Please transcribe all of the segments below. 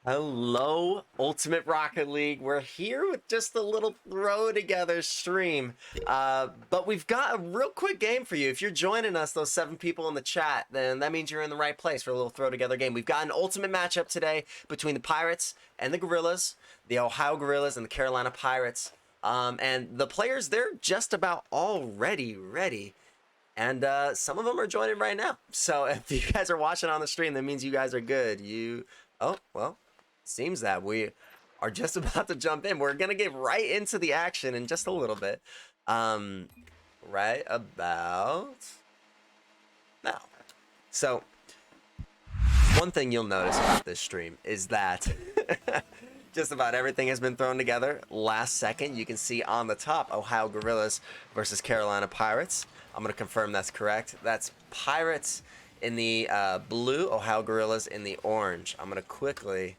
Hello, Ultimate Rocket League. We're here with just a little throw together stream. But we've got a real quick game for you. If you're joining us, those 7 people in the chat, then that means you're in the right place for a little throw together game. We've got an ultimate matchup today between the Pirates and the Gorillas, the Ohio Gorillas and the Carolina Pirates. And the players, they're just about already ready. And some of them are joining right now. So if you guys are watching on the stream, that means you guys are good. Oh, well. Seems that we are just about to jump in. We're gonna get right into the action in just a little bit. Right about now. So one thing you'll notice about this stream is that just about everything has been thrown together last second. You can see on the top Ohio Gorillas versus Carolina Pirates. I'm gonna confirm that's correct. That's Pirates in the blue, Ohio Gorillas in the orange. I'm gonna quickly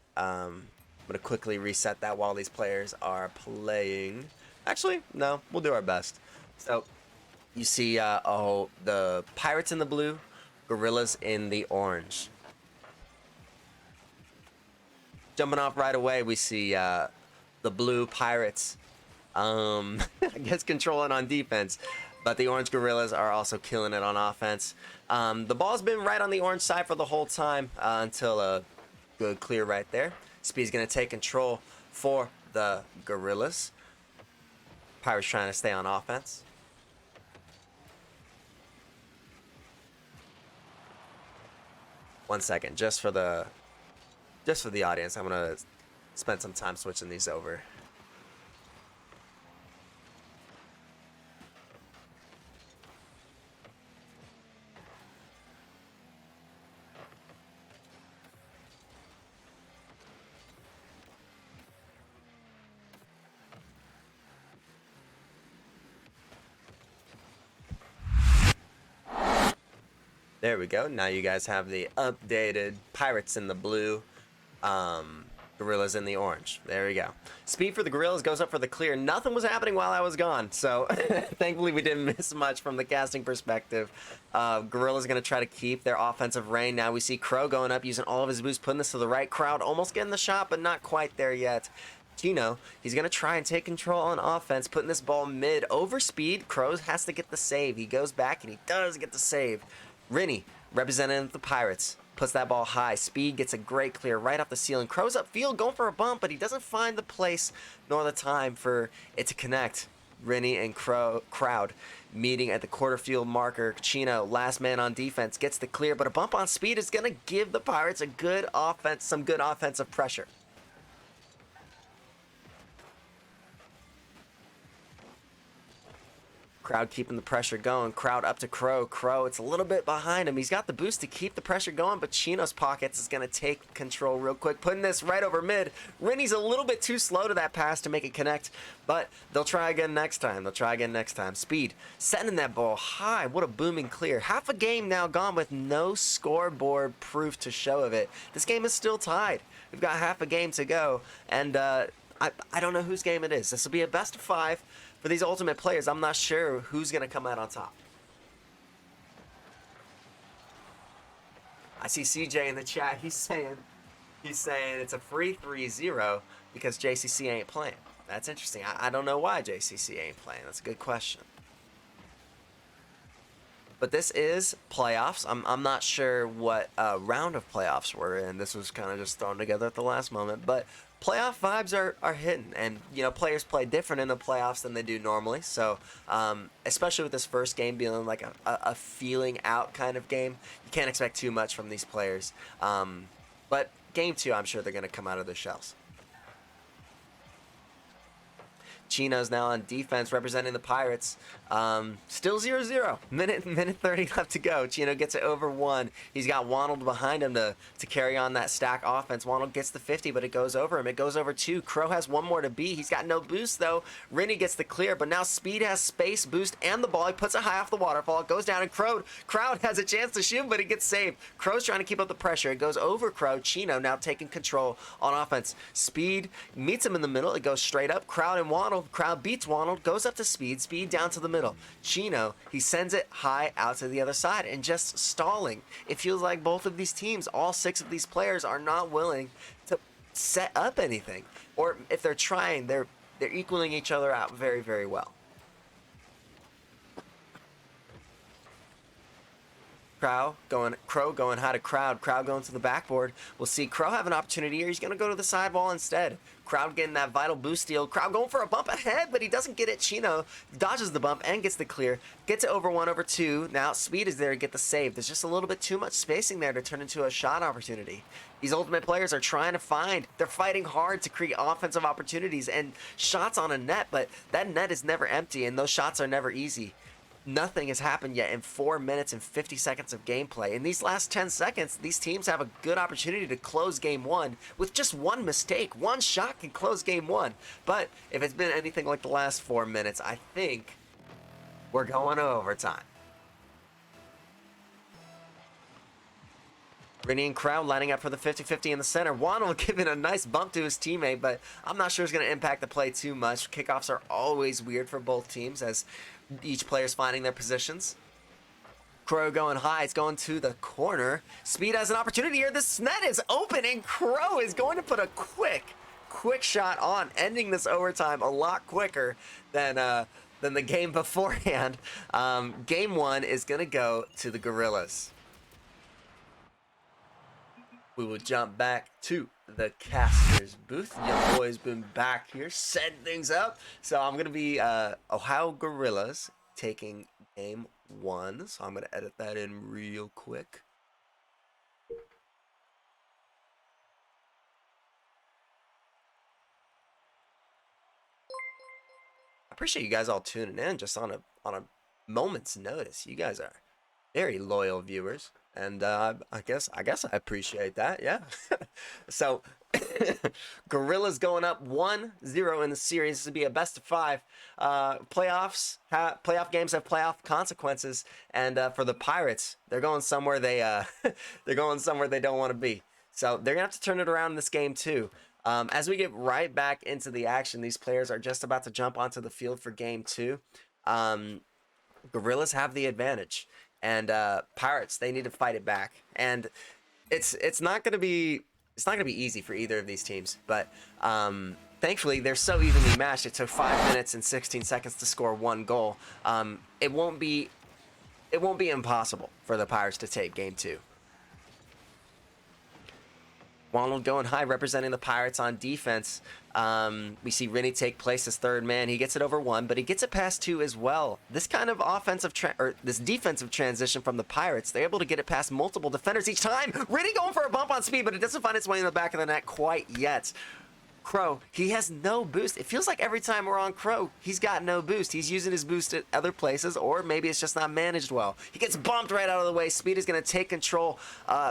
reset that while these players are playing. Actually, no, we'll do our best. So you see, the Pirates in the blue, Gorillas in the orange. Jumping off right away, we see the blue Pirates, I guess controlling on defense. But the orange Gorillas are also killing it on offense. The ball's been right on the orange side for the whole time until a good clear right there. Speed's going to take control for the Gorillas. Pirates trying to stay on offense. One second, just for the audience, I'm going to spend some time switching these over. There we go. Now you guys have the updated Pirates in the blue, Gorillas in the orange. There we go. Speed for the Gorillas goes up for the clear. Nothing was happening while I was gone, so thankfully we didn't miss much from the casting perspective. Gorillas going to try to keep their offensive reign. Now we see Crow going up, using all of his boost, putting this to the right. Crowd almost getting the shot, but not quite there yet. Chino, he's going to try and take control on offense, putting this ball mid over Speed. Crow has to get the save. He goes back, and he does get the save. Rennie, representing the Pirates, puts that ball high. Speed gets a great clear right off the ceiling. Crow's upfield going for a bump, but he doesn't find the place nor the time for it to connect. Rennie and Crowd meeting at the quarter field marker. Chino, last man on defense, gets the clear, but a bump on Speed is going to give the Pirates some good offensive pressure. Crowd keeping the pressure going. Crowd up to Crow. Crow, it's a little bit behind him. He's got the boost to keep the pressure going, but Chino's pockets is going to take control real quick, putting this right over mid. Rennie's a little bit too slow to that pass to make it connect, but they'll try again next time. Speed, sending that ball high. What a booming clear. Half a game now gone with no scoreboard proof to show of it. This game is still tied. We've got half a game to go, and I don't know whose game it is. This will be a best of 5. For these ultimate players, I'm not sure who's going to come out on top. I see CJ in the chat. He's saying it's a free 3-0 because JCC ain't playing. That's interesting. I don't know why JCC ain't playing. That's a good question. But this is playoffs. I'm not sure what round of playoffs we're in. This was kind of just thrown together at the last moment. But playoff vibes are hitting, and players play different in the playoffs than they do normally. So especially with this first game being like a feeling out kind of game, you can't expect too much from these players. But game 2, I'm sure they're going to come out of their shells. Chino's now on defense representing the Pirates. Still 0-0. Minute 30 left to go. Chino gets it over 1. He's got Wonald behind him to carry on that stack offense. Wonald gets the 50, but it goes over him. It goes over 2. Crow has 1 more to beat. He's got no boost, though. Rennie gets the clear, but now Speed has space, boost, and the ball. He puts it high off the waterfall. It goes down, and Crowd has a chance to shoot, but it gets saved. Crow's trying to keep up the pressure. It goes over Crow. Chino now taking control on offense. Speed meets him in the middle. It goes straight up. Crowd and Wonald. Crowd beats Wonald, goes up to Speed. Speed down to the middle. Chino, he sends it high out to the other side and just stalling. It feels like both of these teams, all 6 of these players, are not willing set up anything. Or if they're trying, they're equaling each other out very, very well. Crow going high to Crowd. Crowd going to the backboard. We'll see Crow have an opportunity here. He's going to go to the sidewall instead. Crowd getting that vital boost steal. Crowd going for a bump ahead, but he doesn't get it. Chino dodges the bump and gets the clear. Gets it over 1 over 2. Now Speed is there to get the save. There's just a little bit too much spacing there to turn into a shot opportunity. These Ultimate players are trying to they're fighting hard to create offensive opportunities and shots on a net, but that net is never empty and those shots are never easy. Nothing has happened yet in 4 minutes and 50 seconds of gameplay. In these last 10 seconds, these teams have a good opportunity to close game 1 with just one mistake. One shot can close game 1. But if it's been anything like the last 4 minutes, I think we're going to overtime. Rennie and Crowd lining up for the 50-50 in the center. Wannell giving a nice bump to his teammate, but I'm not sure it's going to impact the play too much. Kickoffs are always weird for both teams as each player's finding their positions. Crow going high. It's going to the corner. Speed has an opportunity here. This net is open, and Crow is going to put a quick shot on, ending this overtime a lot quicker than the game beforehand. Game 1 is going to go to the Gorillas. We will jump back to the caster's booth. Young boy's been back here setting things up. So I'm going to be Ohio Gorillas taking game 1. So I'm going to edit that in real quick. I appreciate you guys all tuning in just on a moment's notice. You guys are very loyal viewers. And I guess I appreciate that, yeah. So, Gorillas going up 1-0 in the series. This would be a best of 5. Playoff games have playoff consequences, and for the Pirates, they're going somewhere they're going somewhere they don't want to be. So they're gonna have to turn it around in this game too. As we get right back into the action, these players are just about to jump onto the field for game 2. Gorillas have the advantage. And Pirates, they need to fight it back, and it's not gonna be easy for either of these teams. But thankfully, they're so evenly matched. It took 5 minutes and 16 seconds to score 1 goal. It won't be impossible for the Pirates to take game 2. Wannell going high, representing the Pirates on defense. We see Rennie take place as third man. He gets it over 1, but he gets it past 2 as well. This kind of this defensive transition from the Pirates, they're able to get it past multiple defenders each time. Rennie going for a bump on Speed, but it doesn't find its way in the back of the net quite yet. Crow, he has no boost. It feels like every time we're on Crow, he's got no boost. He's using his boost at other places, or maybe it's just not managed well. He gets bumped right out of the way. Speed is going to take control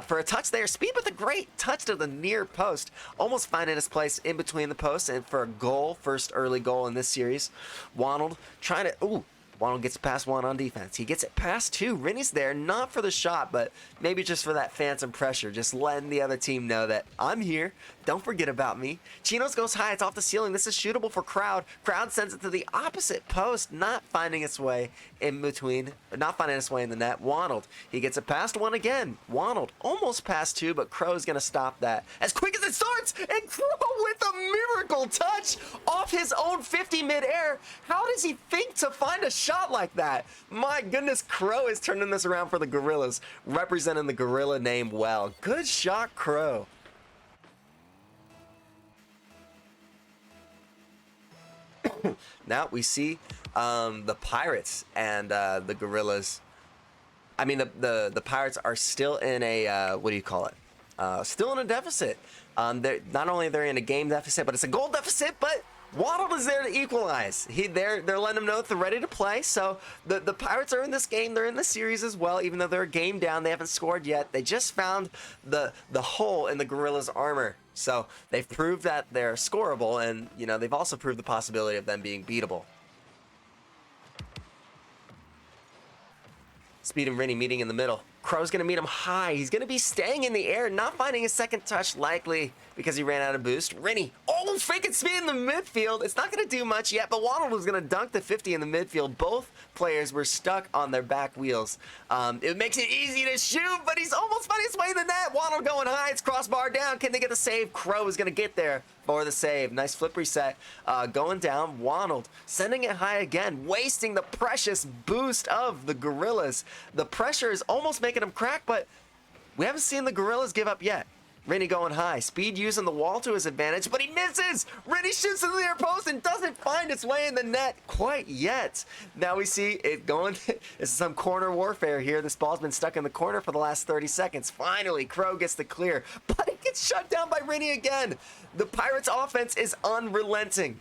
for a touch there. Speed with a great touch to the near post, almost finding his place in between the posts, and for a goal, first early goal in this series. Wannell trying to, Wannell gets past 1 on defense. He gets it past 2. Rennie's there, not for the shot, but maybe just for that phantom pressure, just letting the other team know that I'm here. Don't forget about me. Chinos goes high. It's off the ceiling. This is shootable for Crowd. Crowd sends it to the opposite post, not finding its way in between, not finding its way in the net. Wannell, he gets it past 1 again. Wannell almost past 2, but Crow's going to stop that as quick as it starts, and Crow with a miracle touch off his own 50 midair. How does he think to find a shot like that? My goodness, Crow is turning this around for the Gorillas, representing the Gorilla name well. Good shot, Crow. Now we see the Pirates and the Gorillas. I mean, the Pirates are still in a what do you call it? Still in a deficit. Not only they're in a game deficit, but it's a goal deficit. But Wannell is there to equalize. They're letting them know that they're ready to play. So the Pirates are in this game. They're in the series as well, even though they're a game down. They haven't scored yet. They just found the hole in the Gorillas' armor. So they've proved that they're scoreable, and they've also proved the possibility of them being beatable. Speed and Rennie meeting in the middle. Crow's going to meet him high. He's going to be staying in the air, not finding his second touch, likely because he ran out of boost. Rennie, Oh, fake it speed in the midfield. It's not going to do much yet, but Waddle was going to dunk the 50 in the midfield. Both players were stuck on their back wheels. It makes it easy to shoot, but he's almost found his way to the net. Waddle going high. It's crossbar down. Can they get the save? Crow is going to get there for the save. Nice flip reset. Going down. Waddle sending it high again, wasting the precious boost of the Gorillas. The pressure is almost making them crack, but we haven't seen the Gorillas give up yet. Rennie going high. Speed using the wall to his advantage, but he misses! Rennie shoots to the near post and doesn't find its way in the net quite yet. Now we see it going. This is some corner warfare here. This ball's been stuck in the corner for the last 30 seconds. Finally, Crow gets the clear, but it gets shut down by Rennie again. The Pirates' offense is unrelenting.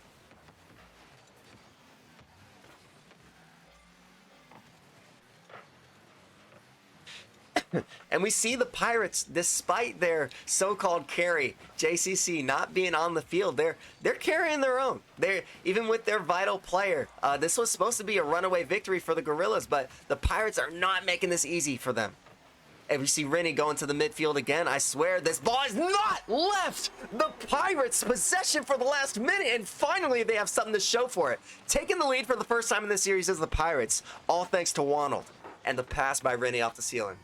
And we see the Pirates, despite their so-called carry, JCC, not being on the field, they're carrying their own. They're even with their vital player. This was supposed to be a runaway victory for the Gorillas, but the Pirates are not making this easy for them. And we see Rennie going to the midfield again. I swear this ball is not left the Pirates' possession for the last minute, and finally they have something to show for it. Taking the lead for the first time in this series is the Pirates, all thanks to Wonnald and the pass by Rennie off the ceiling.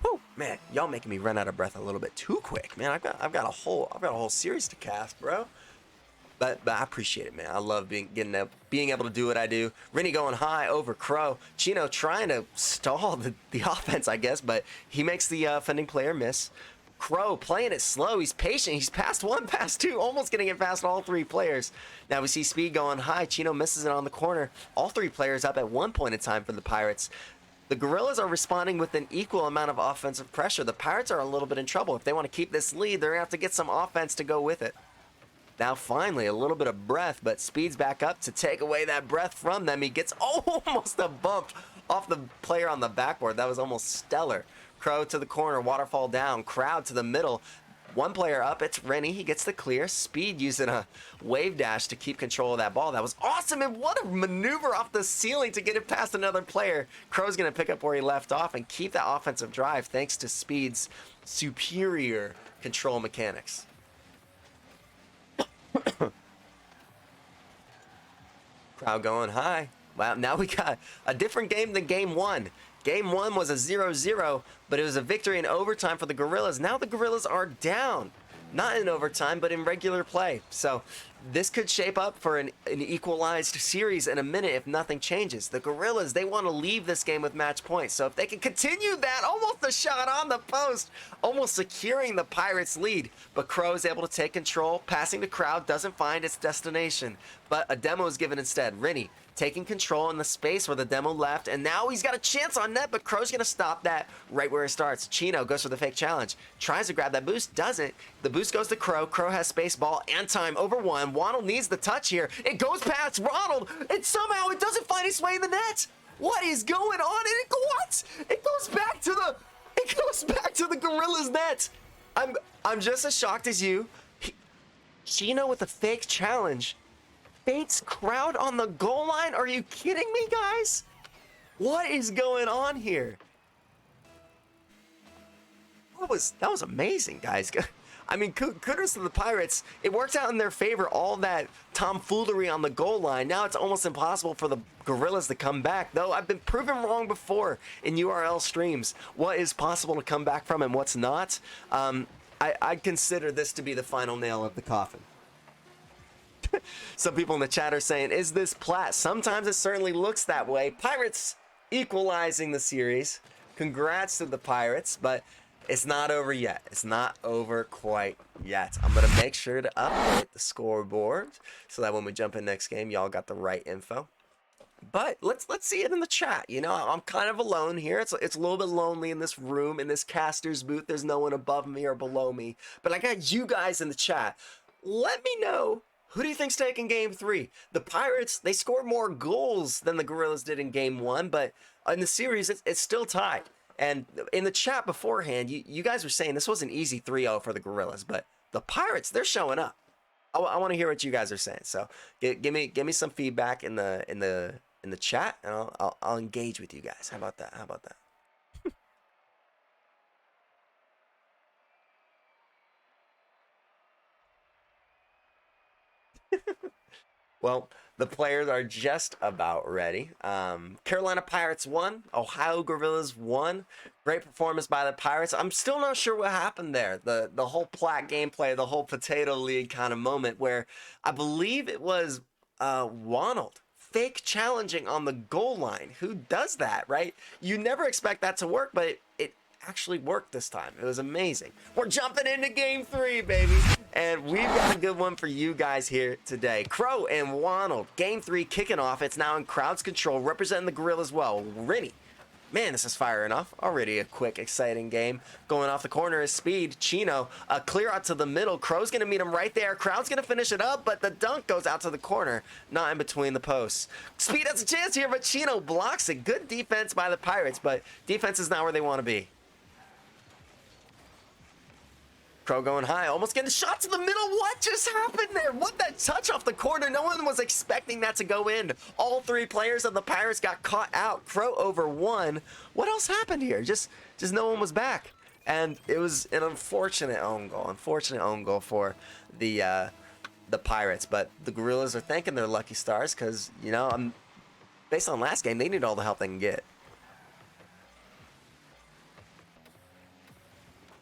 Whew, man, y'all making me run out of breath a little bit too quick, man. I've got a whole series to cast, bro. But I appreciate it, man. I love being able to do what I do. Rennie going high over Crow. Chino trying to stall the offense, I guess, but he makes the offending player miss. Crow playing it slow. He's patient. He's past one, past two, almost getting it past all three players. Now we see Speed going high. Chino misses it on the corner. All three players up at one point in time for the Pirates. The Gorillas are responding with an equal amount of offensive pressure. The Pirates are a little bit in trouble. If they want to keep this lead, they're going to have to get some offense to go with it. Now finally, a little bit of breath, but Speed's back up to take away that breath from them. He gets almost a bump off the player on the backboard. That was almost stellar. Crow to the corner, waterfall down, crowd to the middle. One player up, it's Rennie. He gets the clear. Speed using a wave dash to keep control of that ball. That was awesome, and what a maneuver off the ceiling to get it past another player. Crow's going to pick up where he left off and keep that offensive drive thanks to Speed's superior control mechanics. Crowd going high. Wow, now we got a different game than game one. Game one was a 0-0, but it was a victory in overtime for the Gorillas. Now the Gorillas are down. Not in overtime, but in regular play. So this could shape up for an equalized series in a minute if nothing changes. The Gorillas, they want to leave this game with match points. So if they can continue that, almost a shot on the post, almost securing the Pirates' lead. But Crow is able to take control. Passing to Crowd doesn't find its destination. But a demo is given instead. Rennie taking control in the space where the demo left, and now he's got a chance on net, but Crow's gonna stop that right where it starts. Chino goes for the fake challenge, tries to grab that boost, doesn't. The boost goes to Crow. Crow has space, ball, and time over one. Wonnald needs the touch here. It goes past Ronald, and somehow it doesn't find its way in the net. What is going on? And it goes back to the Gorillas' net. I'm just as shocked as you. Chino with a fake challenge. Fates Crowd on the goal line? Are you kidding me, guys? What is going on here? That was amazing, guys. I mean, kudos to the Pirates. It worked out in their favor, all that tomfoolery on the goal line. Now it's almost impossible for the Gorillas to come back, though I've been proven wrong before in URL streams. What is possible to come back from and what's not? I'd consider this to be the final nail of the coffin. Some people in the chat are saying, is this plat? Sometimes it certainly looks that way. Pirates equalizing the series. Congrats to the Pirates, but it's not over yet. It's not over quite yet. I'm going to make sure to update the scoreboard so that when we jump in next game, y'all got the right info. But let's see it in the chat. You know, I'm kind of alone here. It's a little bit lonely in this room, in this caster's booth. There's no one above me or below me. But I got you guys in the chat. Let me know. Who do you think's taking game three? The Pirates, they scored more goals than the Gorillas did in game one, but in the series, it's still tied. And in the chat beforehand, you guys were saying this was an easy 3-0 for the Gorillas, but the Pirates, they're showing up. I want to hear what you guys are saying. So give me some feedback in the chat, and I'll engage with you guys. How about that? Well, the players are just about ready. Carolina Pirates won. Ohio Gorillas won. Great performance by the Pirates. I'm still not sure what happened there. The whole plat gameplay, the whole potato league kind of moment where I believe it was Wonald fake challenging on the goal line. Who does that, right? You never expect that to work, but it actually worked this time. It was amazing. We're jumping into game 3, baby. And we've got a good one for you guys here today. Crow and Wonald, game 3 kicking off. It's now in crowd's control, representing the Gorillas well. Rennie. Man, this is firing off. Already a quick, exciting game. Going off the corner is Speed. Chino, a clear out to the middle. Crow's going to meet him right there. Crowd's going to finish it up, but the dunk goes out to the corner, not in between the posts. Speed has a chance here, but Chino blocks it. Good defense by the Pirates, but defense is not where they want to be. Crow going high, almost getting a shot to the middle. What just happened there? What, that touch off the corner? No one was expecting that to go in. All 3 players of the Pirates got caught out. Crow over 1. What else happened here? Just no one was back. And it was an unfortunate own goal. Unfortunate own goal for the Pirates. But the Gorillas are thanking their lucky stars because, you know, based on last game, they need all the help they can get.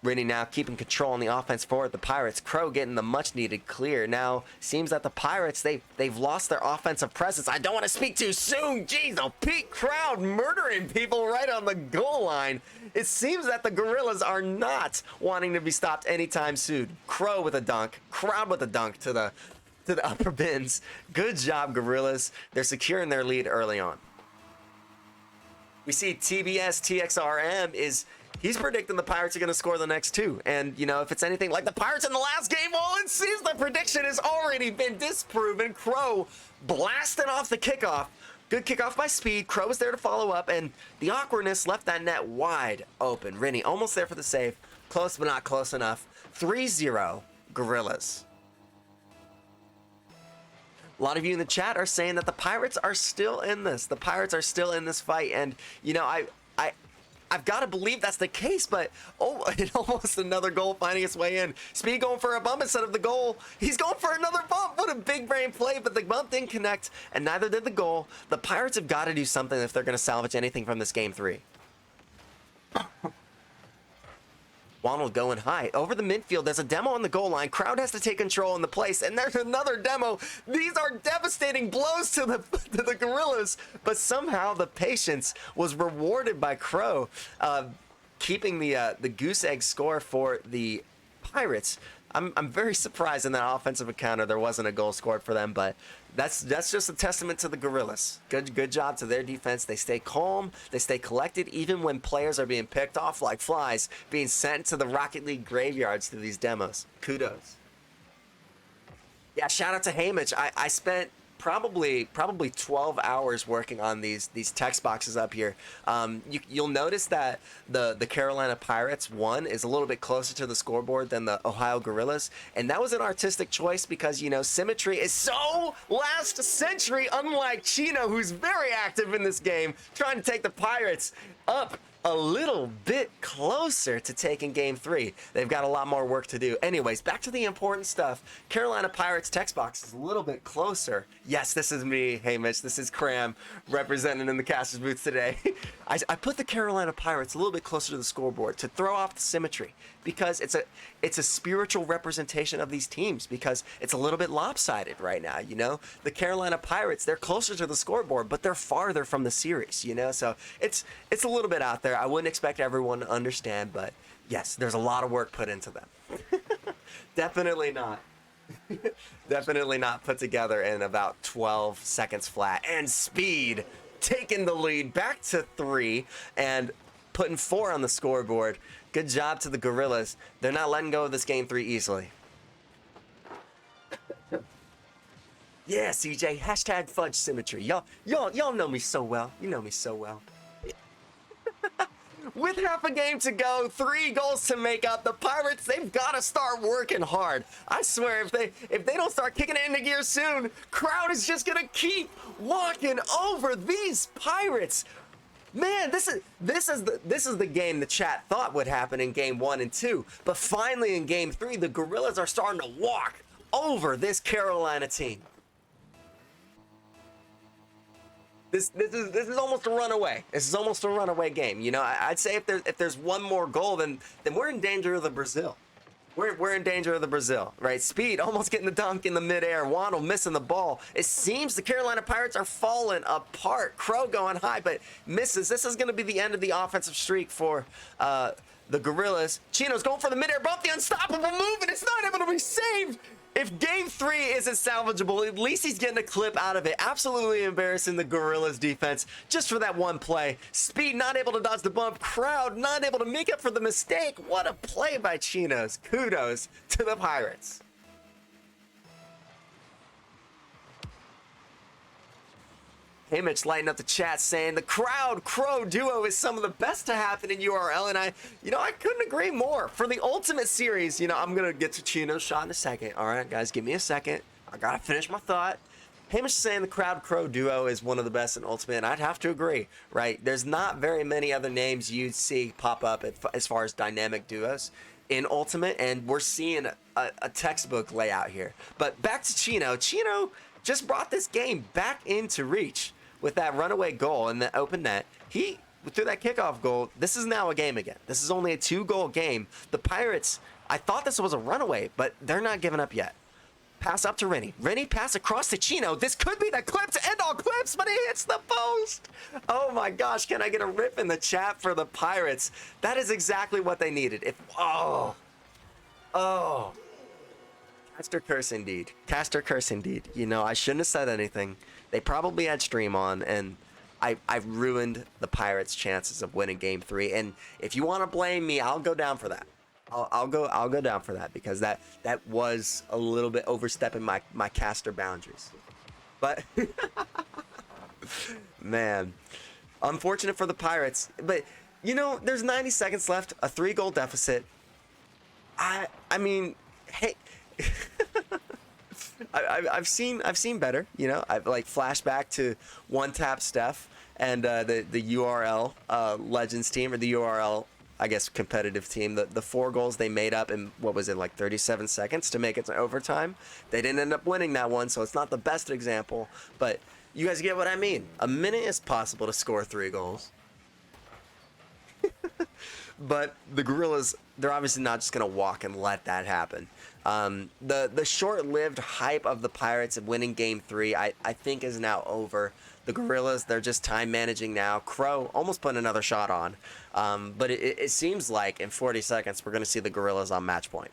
Rennie now keeping control on the offense forward. The Pirates, Crow getting the much needed clear. Now seems that the Pirates, they've lost their offensive presence. I don't want to speak too soon. Jeez, a peak crowd murdering people right on the goal line. It seems that the Gorillas are not wanting to be stopped anytime soon. Crow with a dunk, crowd with a dunk to the upper bins. Good job, Gorillas. They're securing their lead early on. We see TBS TXRM he's predicting the Pirates are going to score the next 2. And, you know, if it's anything like the Pirates in the last game, well, it seems the prediction has already been disproven. Crow blasting off the kickoff. Good kickoff by Speed. Crow was there to follow up, and the awkwardness left that net wide open. Rennie almost there for the save. Close, but not close enough. 3-0 Gorillas. A lot of you in the chat are saying that the Pirates are still in this. The Pirates are still in this fight, and, you know, I've got to believe that's the case, but almost another goal finding its way in. Speed going for a bump instead of the goal. He's going for another bump. What a big brain play, but the bump didn't connect, and neither did the goal. The Pirates have got to do something if they're going to salvage anything from this game 3. Wonald going high. Over the midfield, there's a demo on the goal line. Crowd has to take control in the place, and there's another demo. These are devastating blows to the Gorillas, but somehow the patience was rewarded by Crow, keeping the goose egg score for the Pirates. I'm very surprised in that offensive encounter there wasn't a goal scored for them, but that's just a testament to the Gorillas. Good job to their defense. They stay calm, they stay collected, even when players are being picked off like flies, being sent to the Rocket League graveyards to these demos. Kudos. Yeah, shout out to Hamish. I spent probably 12 hours working on these text boxes up here. You'll notice that the Carolina Pirates one is a little bit closer to the scoreboard than the Ohio Gorillas, and that was an artistic choice because, you know, symmetry is so last century, unlike Chino, who's very active in this game, trying to take the Pirates up a little bit closer to taking game 3. They've got a lot more work to do. Anyways, back to the important stuff. Carolina Pirates text box is a little bit closer. Yes, this is me, Hamish. This is Cram representing in the caster's booth today. I put the Carolina Pirates a little bit closer to the scoreboard to throw off the symmetry because it's a spiritual representation of these teams because it's a little bit lopsided right now, you know? The Carolina Pirates, they're closer to the scoreboard, but they're farther from the series, you know? So it's a little bit out there. I wouldn't expect everyone to understand, but yes, there's a lot of work put into them. Definitely not. Definitely not put together in about 12 seconds flat. And Speed taking the lead back to 3 and putting 4 on the scoreboard. Good job to the Gorillas. They're not letting go of this game 3 easily. Yeah, CJ, hashtag fudge symmetry. Y'all know me so well. You know me so well. With half a game to go, 3 goals to make up, the Pirates, they've got to start working hard. I swear, if they don't start kicking it into gear soon, crowd is just gonna keep walking over these Pirates. Man, this is the game the chat thought would happen in game 1 and 2, but finally in game 3, the Gorillas are starting to walk over this Carolina team. This is almost a runaway. This is almost a runaway game. You know, I'd say if there's one more goal, then we're in danger of the Brazil. We're in danger of the Brazil, right? Speed almost getting the dunk in the midair. Waddle missing the ball. It seems the Carolina Pirates are falling apart. Crow going high, but misses. This is going to be the end of the offensive streak for the Gorillas. Chino's going for the midair bump, the unstoppable move, and it's not able to be saved. If game 3 isn't salvageable, at least he's getting a clip out of it. Absolutely embarrassing the Gorillas defense just for that one play. Speed not able to dodge the bump. Crowd not able to make up for the mistake. What a play by Chinos. Kudos to the Pirates. Hey, Mitch, lighting up the chat saying the Crowd Crow duo is some of the best to happen in URL, and I couldn't agree more. For the Ultimate Series, I'm gonna get to Chino's shot in a second. All right, guys, give me a second. I gotta finish my thought. Hamish is saying the Crowd Crow duo is one of the best in Ultimate, and I'd have to agree, right? There's not very many other names you'd see pop up as far as dynamic duos in Ultimate, and we're seeing a textbook layout here. But back to Chino. Chino just brought this game back into reach with that runaway goal in the open net. He, through that kickoff goal, this is now a game again. This is only a 2-goal game. The Pirates, I thought this was a runaway, but they're not giving up yet. Pass up to Rennie. Rennie pass across to Chino. This could be the clip to end all clips, but it hits the post. Oh my gosh, can I get a rip in the chat for the Pirates? That is exactly what they needed. Oh. Caster curse indeed. Caster curse indeed. I shouldn't have said anything. They probably had stream on, and I've ruined the Pirates' chances of winning Game 3. And if you want to blame me, I'll go down for that. I'll go down for that, because that was a little bit overstepping my caster boundaries. But man, unfortunate for the Pirates. But there's 90 seconds left, a 3-goal deficit. I mean, hey. I've seen better, I've like flashback to one tap Steph and the URL Legends team, or the URL, I guess, competitive team. The 4 goals they made up in, what was it, like 37 seconds to make it to overtime. They didn't end up winning that one, so it's not the best example, but you guys get what I mean. A minute is possible to score 3 goals. But the Gorillas, they're obviously not just going to walk and let that happen. The short-lived hype of the Pirates of winning Game 3, I think, is now over. The Gorillas, they're just time managing now. Crow almost put another shot on. But it seems like in 40 seconds, we're going to see the Gorillas on match point.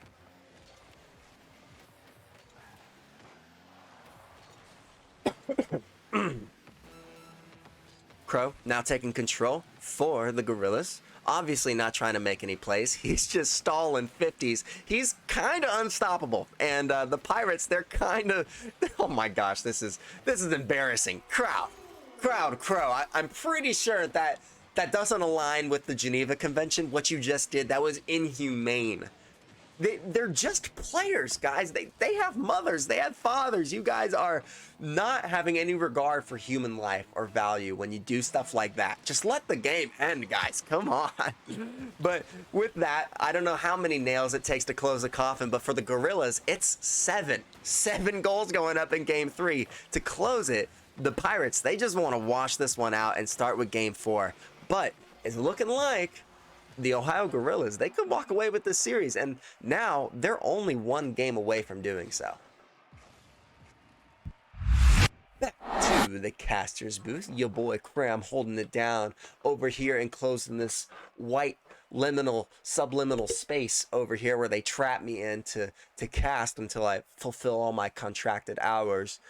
Crow now taking control for the Gorillas. Obviously not trying to make any plays. He's just stalling 50s. He's kind of unstoppable. And the Pirates, they're kind of... Oh my gosh, this is embarrassing. Crow. I'm pretty sure that doesn't align with the Geneva Convention. What you just did, that was inhumane. They're just players, guys. They have mothers, they have fathers. You guys are not having any regard for human life or value when you do stuff like that. Just let the game end, guys. Come on. But with that, I don't know how many nails it takes to close the coffin, but for the Gorillas, it's 7 goals going up in Game 3 to close it. The Pirates, they just want to wash this one out and start with Game 4. But it's looking like the Ohio Gorillas, they could walk away with this series, and now they're only 1 game away from doing so. Back to the caster's booth. Your boy Cram holding it down over here and closing this white subliminal space over here where they trap me in to cast until I fulfill all my contracted hours.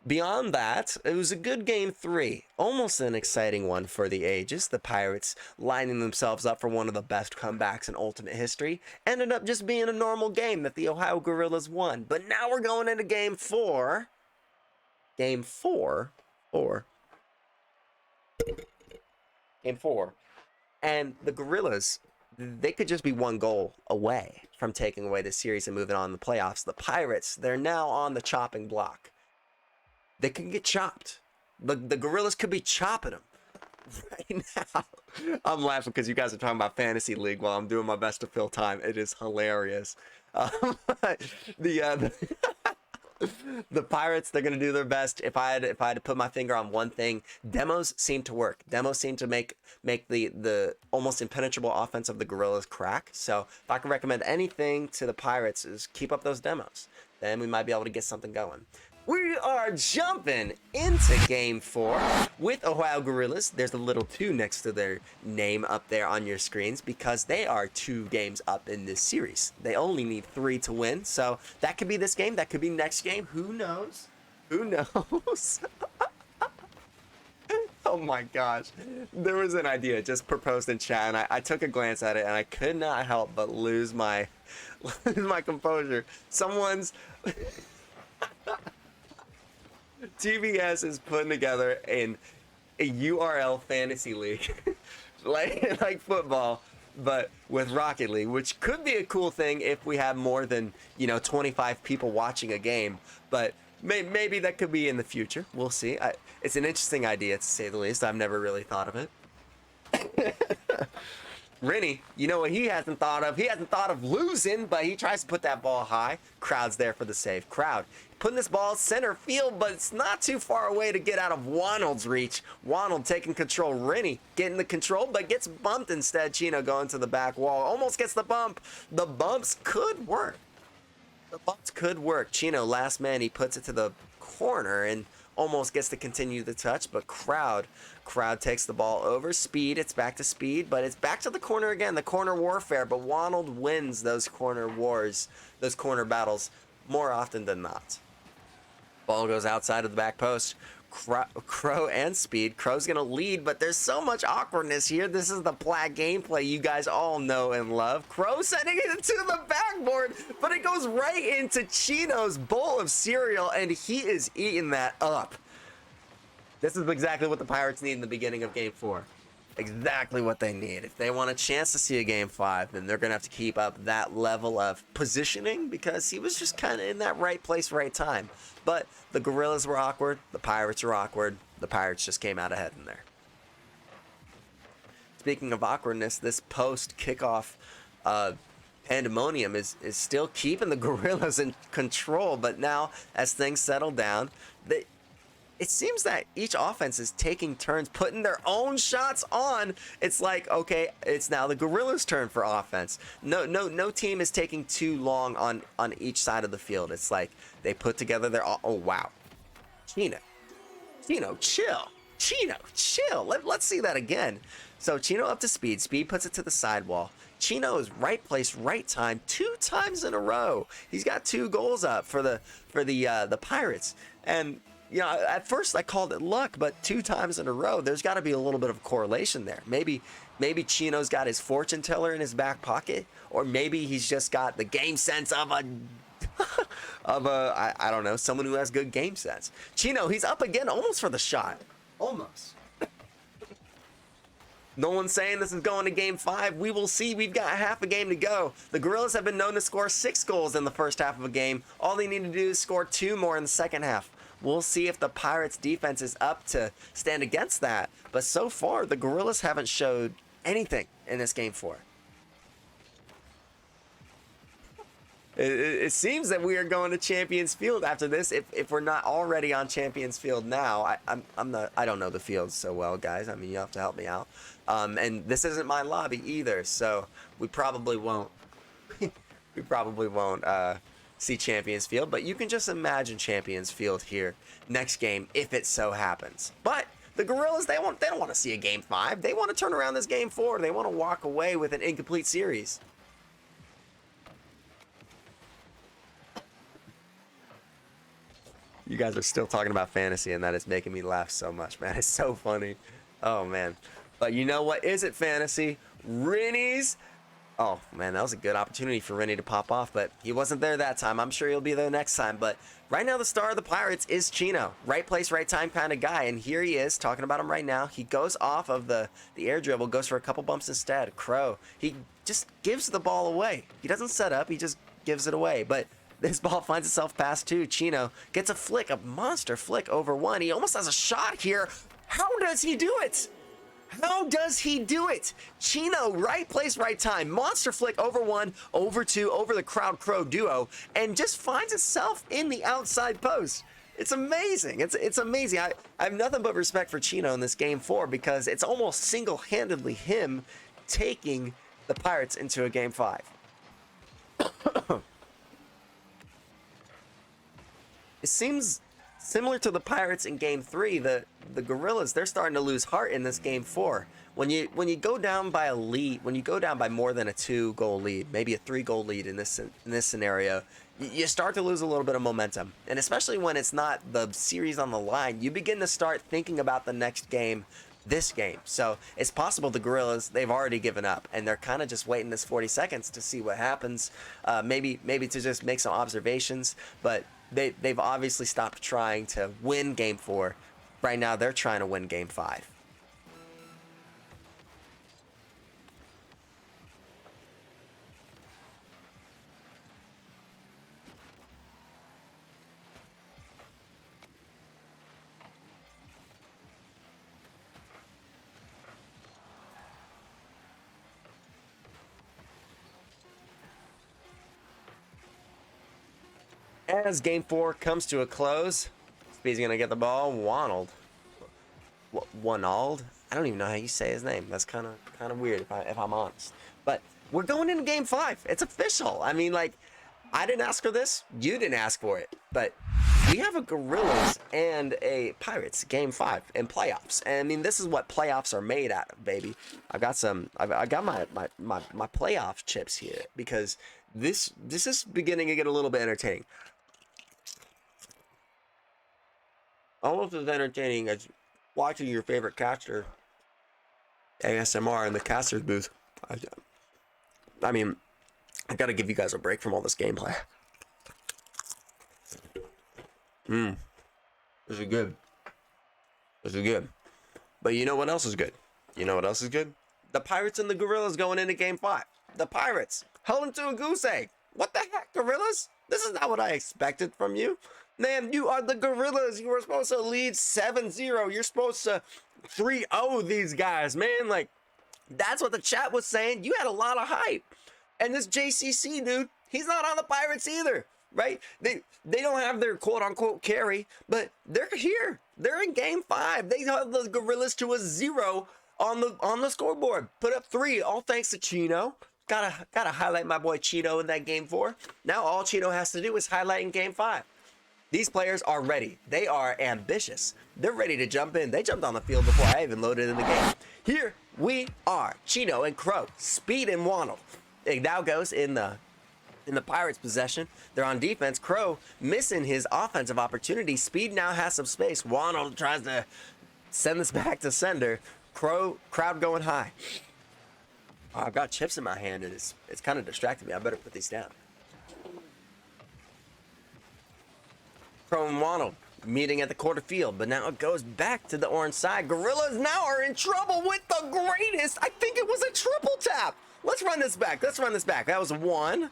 Beyond that, it was a good Game 3. Almost an exciting one for the ages. The Pirates lining themselves up for one of the best comebacks in Ultimate history. Ended up just being a normal game that the Ohio Gorillas won. But now we're going into Game 4. Game 4. And the Gorillas, they could just be 1 goal away from taking away the series and moving on to the playoffs. The Pirates, they're now on the chopping block. They can get chopped. The Gorillas could be chopping them right now. I'm laughing because you guys are talking about Fantasy League while I'm doing my best to fill time. It is hilarious. The The Pirates, they're gonna do their best. If I had to put my finger on one thing, demos seem to work. Demos seem to make the almost impenetrable offense of the Gorillas crack. So if I can recommend anything to the Pirates, is keep up those demos. Then we might be able to get something going. We are jumping into Game 4 with Ohio Gorillas. There's a little 2 next to their name up there on your screens because they are 2 games up in this series. They only need 3 to win, so that could be this game, that could be next game. Who knows? Who knows? Oh my gosh. There was an idea just proposed in chat, and I took a glance at it, and I could not help but lose my composure. Someone's... TBS is putting together a URL fantasy league, like football, but with Rocket League, which could be a cool thing if we have more than 25 people watching a game. But maybe that could be in the future. We'll see. It's an interesting idea, to say the least. I've never really thought of it. Rennie, you know what he hasn't thought of? He hasn't thought of losing, but he tries to put that ball high. Crowd's there for the save. Crowd putting this ball center field, but it's not too far away to get out of Wanold's reach. Wanold taking control. Rennie getting the control, but gets bumped instead. Chino going to the back wall. Almost gets the bump. The bumps could work. The bumps could work. Chino, last man, he puts it to the corner and almost gets to continue the touch, but Crowd takes the ball over. Speed, it's back to Speed, but it's back to the corner again, the corner warfare, but Wanold wins those corner wars, those corner battles more often than not. Ball goes outside of the back post. Crow and Speed. Crow's going to lead, but there's so much awkwardness here. This is the Plat gameplay you guys all know and love. Crow sending it to the backboard, but it goes right into Chino's bowl of cereal, and he is eating that up. This is exactly what the Pirates need in the beginning of Game 4. Exactly what they need. If they want a chance to see a Game 5, then they're going to have to keep up that level of positioning, because he was just kind of in that right place, right time. But the Gorillas were awkward. The Pirates were awkward. The Pirates just came out ahead in there. Speaking of awkwardness, this post-kickoff pandemonium is still keeping the Gorillas in control. But now, as things settle down, it seems that each offense is taking turns putting their own shots on. It's like, okay, it's now the Gorillas' turn for offense. No team is taking too long on each side of the field. It's like they put together their... Oh, wow. Chino, chill. Chino, chill. Let's see that again. So Chino up to Speed. Speed puts it to the sidewall. Chino is right place, right time, 2 times in a row. He's got 2 goals up for the Pirates. And... at first I called it luck, but 2 times in a row, there's got to be a little bit of correlation there. Maybe Chino's got his fortune teller in his back pocket, or maybe he's just got the game sense of I don't know, someone who has good game sense. Chino, he's up again, almost for the shot. Almost. No one's saying this is going to Game 5. We will see. We've got half a game to go. The Gorillas have been known to score 6 goals in the first half of a game. All they need to do is score 2 more in the second half. We'll see if the Pirates defense is up to stand against that. But so far, the Gorillas haven't showed anything in this Game 4. It seems that we are going to Champions Field after this. If we're not already on Champions Field now, I don't know the fields so well, guys. I mean, you have to help me out. And this isn't my lobby either, so we probably won't. See Champions Field, but you can just imagine Champions Field here next game if it so happens. But the Gorillas, they don't want to see a Game 5. They want to turn around this Game 4. They want to walk away with an incomplete series. You guys are still talking about fantasy, and that is making me laugh so much, man. It's so funny. Oh, man. But you know what isn't fantasy? Rennie's... Oh, man, that was a good opportunity for Rennie to pop off, but he wasn't there that time. I'm sure he'll be there next time. But right now, the star of the Pirates is Chino. Right place, right time kind of guy. And here he is, talking about him right now. He goes off of the air dribble, goes for a couple bumps instead. Crow, he just gives the ball away. He doesn't set up, he just gives it away. But this ball finds itself past 2. Chino gets a flick, a monster flick over 1. He almost has a shot here. How does he do it? How does he do it? Chino, right place, right time. Monster flick over one, over two, over the Crowd Crow duo, and just finds itself in the outside post. It's amazing. It's amazing. I have nothing but respect for Chino in this game 4 because it's almost single-handedly him taking the Pirates into a game 5. It seems similar to the Pirates in game 3. The Gorillas, they're starting to lose heart in this game 4. When you go down by a lead, when you go down by more than a 2-goal lead, maybe a 3-goal lead in this scenario, you start to lose a little bit of momentum. And especially when it's not the series on the line, you begin to start thinking about the next game, this game. So it's possible the Gorillas, they've already given up and they're kind of just waiting this 40 seconds to see what happens. Maybe to just make some observations, but they've obviously stopped trying to win game 4. Right now they're trying to win game 5. As game 4 comes to a close, Speed's gonna get the ball. Wonald. Wonald? I don't even know how you say his name. That's kind of weird if I'm honest. But we're going into game 5. It's official. I mean, like, I didn't ask for this. You didn't ask for it. But we have a Gorillas and a Pirates game 5 in playoffs. And I mean, this is what playoffs are made out of, baby. I got my playoff chips here because this is beginning to get a little bit entertaining. Almost as entertaining as watching your favorite caster ASMR in the caster's booth. I mean, I gotta give you guys a break from all this gameplay. This is good. This is good. But you know what else is good? You know what else is good? The Pirates and the Gorillas going into game 5. The Pirates held them to a goose egg. What the heck, Gorillas? This is not what I expected from you. Man, you are the Gorillas. You were supposed to lead 7-0. You're supposed to 3-0 these guys, man. Like, that's what the chat was saying. You had a lot of hype. And this JCC dude, he's not on the Pirates either, right? They don't have their quote-unquote carry, but they're here. They're in game 5. They held the Gorillas to a 0 on the scoreboard. Put up 3, all thanks to Chino. Gotta highlight my boy Chino in that game 4. Now all Chino has to do is highlight in game 5. These players are ready. They are ambitious. They're ready to jump in. They jumped on the field before I even loaded in the game. Here we are. Chino and Crow. Speed and Wonald. It now goes in the Pirates' possession. They're on defense. Crow missing his offensive opportunity. Speed now has some space. Wonald tries to send this back to sender. Crowd going high. Oh, I've got chips in my hand and it's kind of distracting me. I better put these down. Crow and Wonald meeting at the quarter field, but now it goes back to the orange side. Gorillas now are in trouble with the greatest. I think it was a triple tap. Let's run this back. That was 1.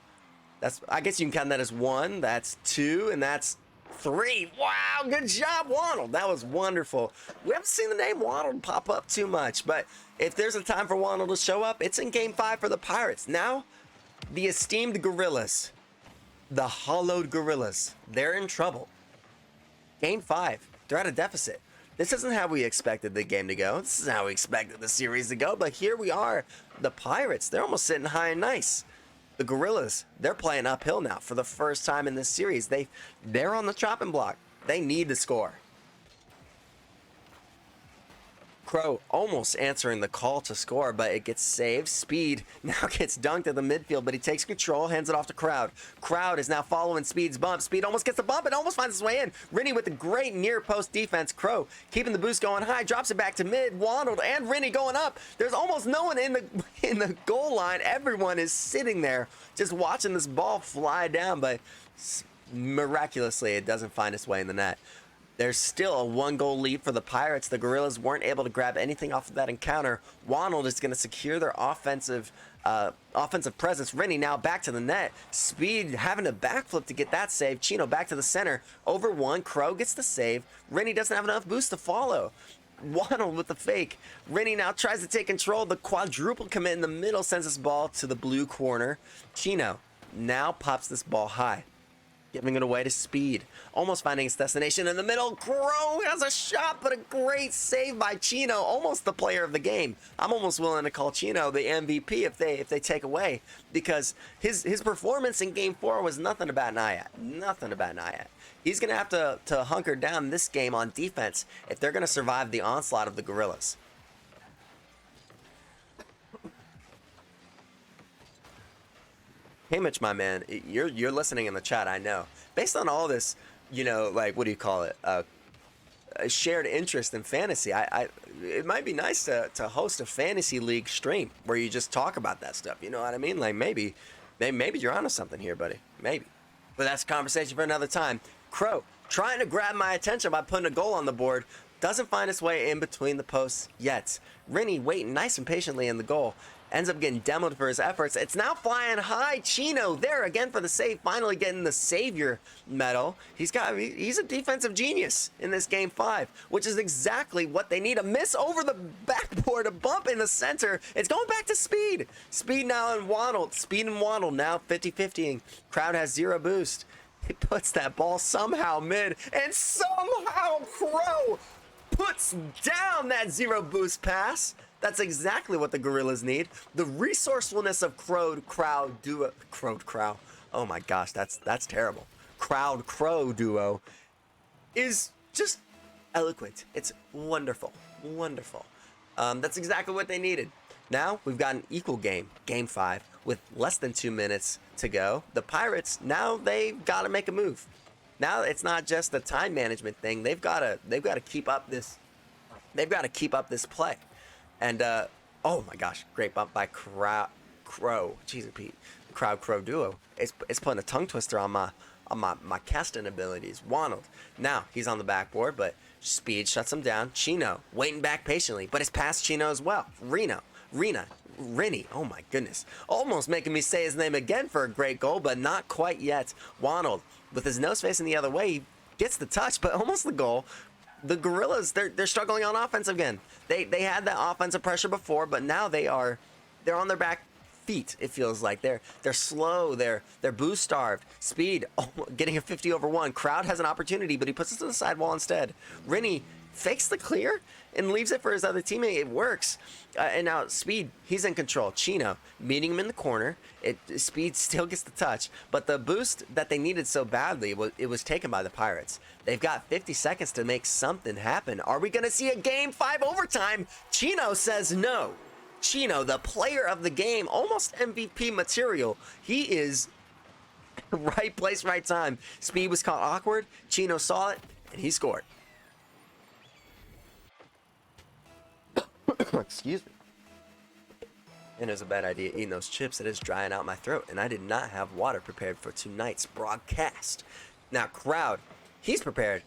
I guess you can count that as 1. That's 2, and that's 3. Wow, good job, Wonald. That was wonderful. We haven't seen the name Wonald pop up too much, but if there's a time for Wonald to show up, it's in game 5 for the Pirates. Now, the esteemed Gorillas, the hollowed Gorillas, they're in trouble. Game 5, they're at a deficit. This isn't how we expected the game to go. This isn't how we expected the series to go, but here we are. The Pirates, they're almost sitting high and nice. The Gorillas, they're playing uphill now for the first time in this series. They're on the chopping block. They need to score. Crow almost answering the call to score, but it gets saved. Speed now gets dunked at the midfield, but he takes control, hands it off to Crowd. Crowd is now following Speed's bump. Speed almost gets the bump and almost finds his way in. Rennie with the great near post defense. Crow keeping the boost going high, drops it back to mid. Wonald and Rennie going up. There's almost no one in the goal line. Everyone is sitting there just watching this ball fly down, but miraculously it doesn't find its way in the net. There's still a 1-goal lead for the Pirates. The Gorillas weren't able to grab anything off of that encounter. Wonald is going to secure their offensive presence. Rennie now back to the net. Speed having a backflip to get that save. Chino back to the center. Over 1. Crow gets the save. Rennie doesn't have enough boost to follow. Waddle with the fake. Rennie now tries to take control. The quadruple commit in the middle sends this ball to the blue corner. Chino now pops this ball high, giving it away to Speed. Almost finding its destination in the middle. Crow has a shot, but a great save by Chino. Almost the player of the game. I'm almost willing to call Chino the MVP if they take away, because his performance in Game 4 was nothing to bat an eye at. Nothing to bat an eye at. He's going to have to hunker down this game on defense if they're going to survive the onslaught of the Gorillas. Hey, Mitch, my man, you're listening in the chat, I know. Based on all this, you know, like, what do you call it? A shared interest in fantasy. It might be nice to host a fantasy league stream where you just talk about that stuff. You know what I mean? Like, maybe you're onto something here, buddy. Maybe. But that's a conversation for another time. Crow trying to grab my attention by putting a goal on the board. Doesn't find its way in between the posts yet. Rennie waiting nice and patiently in the goal. Ends up getting demoed for his efforts. It's now flying high. Chino there again for the save. Finally getting the savior medal. He's a defensive genius in this Game 5, which is exactly what they need. A miss over the backboard, a bump in the center. It's going back to Speed. Speed now and Waddle. Speed and Waddle now 50-50ing. Crowd has 0 boost. He puts that ball somehow mid, and somehow Crow puts down that 0 boost pass. That's exactly what the Gorillas need. The resourcefulness of Crowd duo. Oh my gosh, that's terrible. Crowd Crow duo is just eloquent. It's wonderful, wonderful. That's exactly what they needed. Now we've got an equal game, Game 5, with less than 2 minutes to go. The Pirates, now they've got to make a move. Now it's not just a time management thing. They've got to keep up this. They've got to keep up this play. And oh my gosh, great bump by Crow. Jeez, Pete, Crowd Crow duo. It's putting a tongue twister on my casting abilities. Waddle. Now he's on the backboard, but Speed shuts him down. Chino waiting back patiently, but it's past Chino as well. Rennie, oh my goodness. Almost making me say his name again for a great goal, but not quite yet. Waddle, with his nose facing the other way, he gets the touch, but almost the goal. The Gorillas, they're struggling on offense again. They had that offensive pressure before, but now they're on their back feet, it feels like. They're slow, they're boost starved. Speed, getting a 50/1. Crowd has an opportunity, but he puts it to the sidewall instead. Rennie fakes the clear and leaves it for his other teammate. It works. And now Speed, he's in control. Chino meeting him in the corner. Speed still gets the touch, but the boost that they needed so badly, it was taken by the Pirates. They've got 50 seconds to make something happen. Are we going to see a Game 5 overtime? Chino says no. Chino, the player of the game, almost MVP material. He is right place, right time. Speed was caught awkward. Chino saw it, and he scored. Excuse me. And it was a bad idea eating those chips. It is drying out my throat, and I did not have water prepared for tonight's broadcast. Now, Crowd, he's prepared.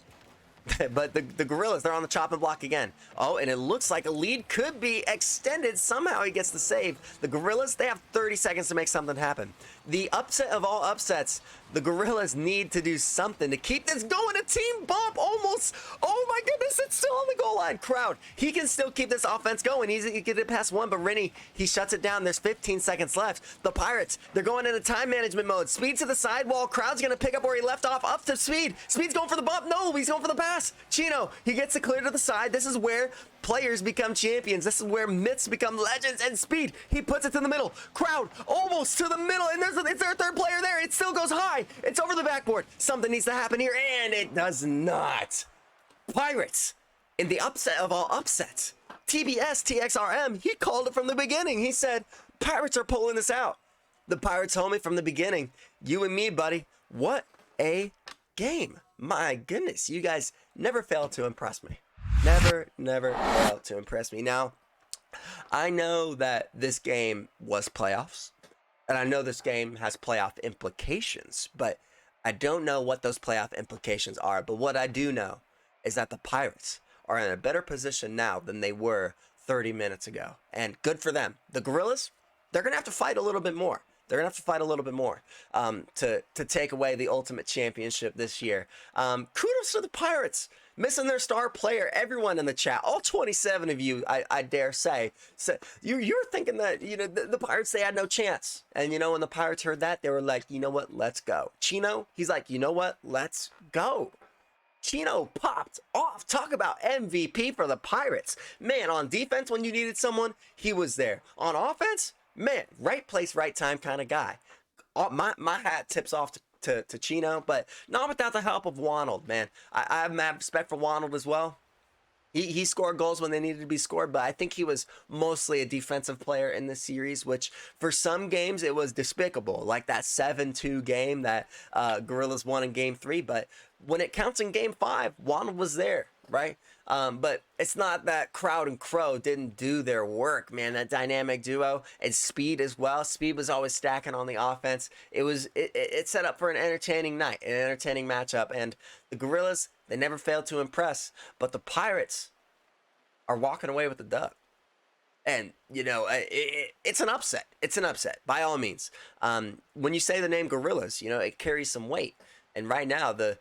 But the Gorillas, they're on the chopping block again. Oh, and it looks like a lead could be extended. Somehow he gets the save. The Gorillas, they have 30 seconds to make something happen. The upset of all upsets, the Gorillas need to do something to keep this going. A team bump almost. Oh my goodness, it's still on the goal line. Crowd, he can still keep this offense going. He can get it past one, but Rennie, he shuts it down. There's 15 seconds left. The Pirates, they're going into time management mode. Speed to the sidewall. Crowd's going to pick up where he left off. Up to Speed. Speed's going for the bump. No, he's going for the pass. Chino, he gets it clear to the side. This is where players become champions. This is where myths become legends. And Speed, he puts it to the middle. Crowd, almost to the middle. And it's their third player there. It still goes high. It's over the backboard. Something needs to happen here, and it does not. Pirates, in the upset of all upsets, TBS TXRM, he called it from the beginning. He said, Pirates are pulling this out. The Pirates told me from the beginning, you and me, buddy, what a game. My goodness, you guys never fail to impress me. Never fail to impress me. Now, I know that this game was playoffs, and I know this game has playoff implications, but I don't know what those playoff implications are. But what I do know is that the Pirates are in a better position now than they were 30 minutes ago, and good for them. The Gorillas, they're going to have to fight a little bit more. They're gonna have to fight a little bit more to take away the Ultimate Championship this year. Kudos to the Pirates, missing their star player. Everyone in the chat, all 27 of you, I dare say, so you're thinking that the Pirates, they had no chance. And when the Pirates heard that, they were like, you know what, let's go. Chino, he's like, you know what, let's go. Chino popped off. Talk about MVP for the Pirates. Man, on defense, when you needed someone, he was there. On offense, man, right place, right time kind of guy. My hat tips off to Chino, but not without the help of Wonnald, man. I have mad respect for Wonnald as well. He scored goals when they needed to be scored, but I think he was mostly a defensive player in this series, which for some games it was despicable, like that 7-2 game that Gorillas won in Game 3. But when it counts in Game 5, Wonnald was there, right? But it's not that Crowd and Crow didn't do their work, man. That dynamic duo and Speed as well. Speed was always stacking on the offense. It set up for an entertaining night, an entertaining matchup, and the Gorillas, they never failed to impress, but the Pirates are walking away with the dub. And, it's an upset. It's an upset, by all means. When you say the name Gorillas, it carries some weight. And right now, the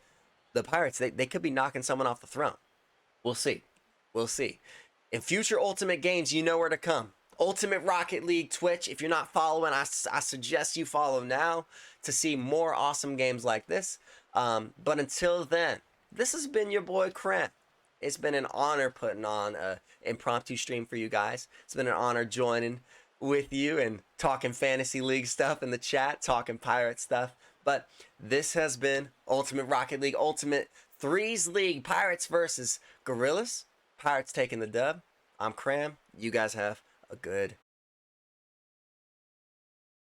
Pirates, they could be knocking someone off the throne. We'll see. We'll see. In future Ultimate games, you know where to come. Ultimate Rocket League Twitch. If you're not following, I suggest you follow now to see more awesome games like this. But until then, this has been your boy Cram. It's been an honor putting on an impromptu stream for you guys. It's been an honor joining with you and talking Fantasy League stuff in the chat, talking Pirate stuff. But this has been Ultimate Rocket League, Ultimate Threes League, Pirates versus Gorillas. Pirates taking the dub. I'm Cram. You guys have a good